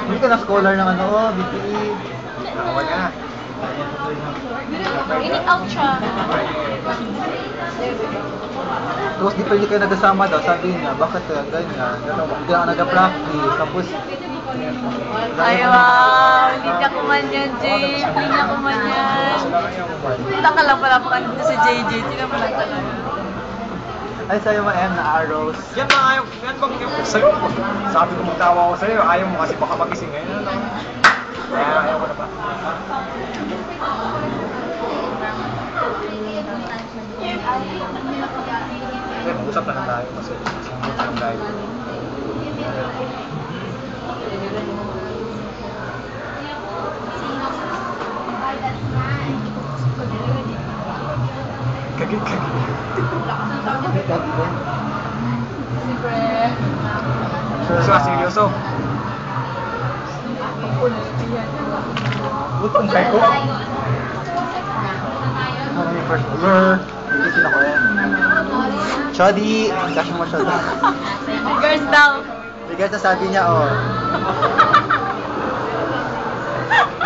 Hindi ka na scholar ng ano, BPE. Ako na. Init out siya. Tapos di pa hindi kayo nagasama daw, sabi niya, bakit ganyan? Hindi ako nag-practice, tapos... Ay, wow! Hindi niya kumanyan, Jay. Hindi niya kumanyan. Punta ka lang pala pa dito sa JJ. Sino pa lang talaga? Ay, sa'yo mo, M, na arrows. Yan ba ayaw, yan bang yung sa'yo? Sabi ko magtawa ko sa'yo, ayaw mo kasi baka magising ngayon. Ano? Kaya ayaw ko na pa. Eh, mag-usap na lang tayo kasi sumut lang tayo. Kagit. Seryoso. Butong kay ko. Ano yung first over? Hindi sila ko yan. Chody! Cash mo siya doon. Girls daw. Bigat na sabi niya, oh.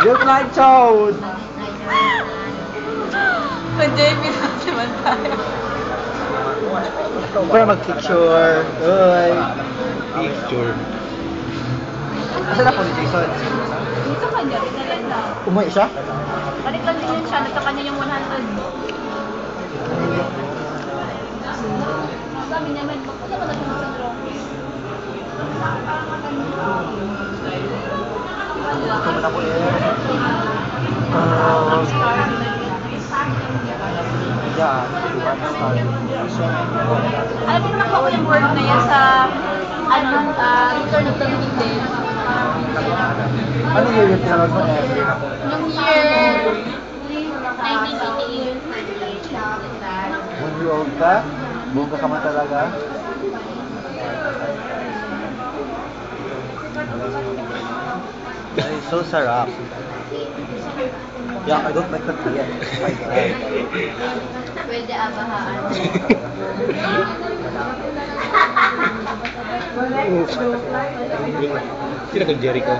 Joke like Chod! Kung JP naman tayo. Para mag-picture. Uy! Picture. Asa na po ni Jason? Dito kanya, rin na. Umuwi siya? Balik lang din yun siya. Nagkakanya yung 100. Sabi niya, man, magpunta mo na siya sa drone. Ito mo na po eh. Yeah, Alam mo naman ko yung word na yan sa Return of the Living Dead. ano year yung tinawag mo eh? Nung year 1988. When you old ka? Buong ka man talaga? Ay, so sarap. Yeah, I don't like the tea. Pwede abahaan. Sino kang Jericho?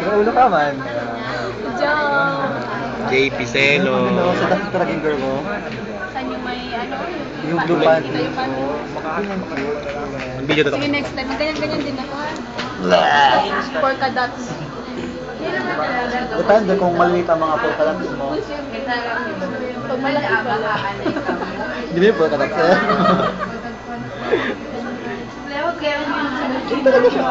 Sino ulo ka man? Joke! JP Celo. Ano, sa dati talagang girl mo? Saan yung may ano? Yung blue panty. Ang video to. Sige, next time. Ganyan-ganyan din ako. Polka dots. Depende kung maliit ang mga polka dots mo. Pag malaki pala. Hindi ba yung polka dots eh? Cute talaga siya.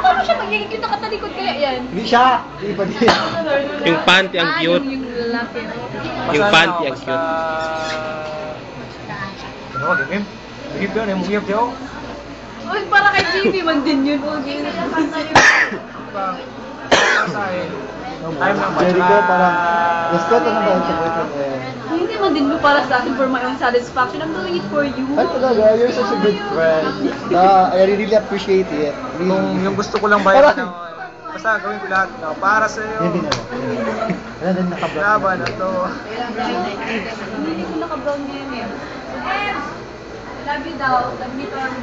Paano siya magiging cute? Nakatalikod kaya yan? Hindi siya. Hindi pa din. Yung panty ang cute. Yung lalaki. Yung panty ang cute. Ano ba, Gimim? Gimim yun, yung mungiyap siya. Uy, para kay JP man din yun. Jericho parang respeto na ba yung sa boyfriend eh? Hindi man din mo para sa akin for my own satisfaction. I'm doing it for you. Ay talaga, you're such a good friend. I really appreciate it. Really. Kung yung gusto ko lang bayan na basta gawin ko lahat na para sa iyo. Hindi na. Wala din naka-vlog. Laban na to. Hindi ko naka-brown ngayon eh. Love you daw. Love me to our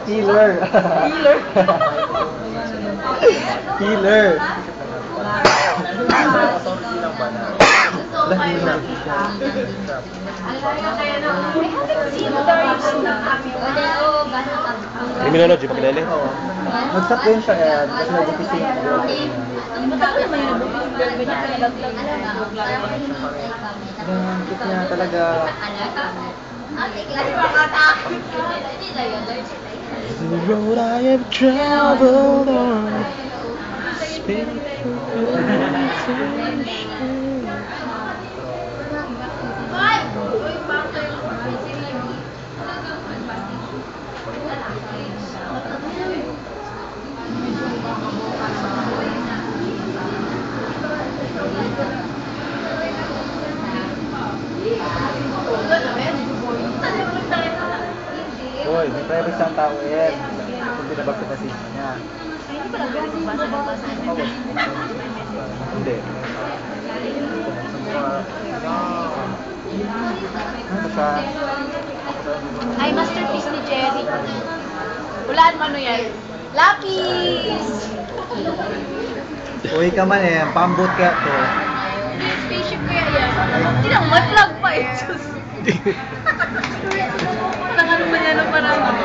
Healer. Healer. Healer. I haven't seen Darius na. Criminology, pakilala. Nag-stop din siya eh. Kasi nag-office yung girlfriend niya. Matagal naman yung nabukong girlfriend niya kaya laglag na. Ganyan, cute niya talaga. The road I have traveled on, speaking Hoy, may privacy ang tao yan. Kung binabag ko na niya. Hindi pa nagbasa ng basa. Hindi. Ano siya? Ay, masterpiece ni Jerry. Wala Hulaan mo ano yan. Lapis! Uy ka man eh, pambot ka to. Spaceship kaya yan. Hindi lang, may plug pa eh. Sus. Parang ano ba yan? Parang ano?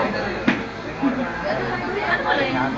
Ano ba yan?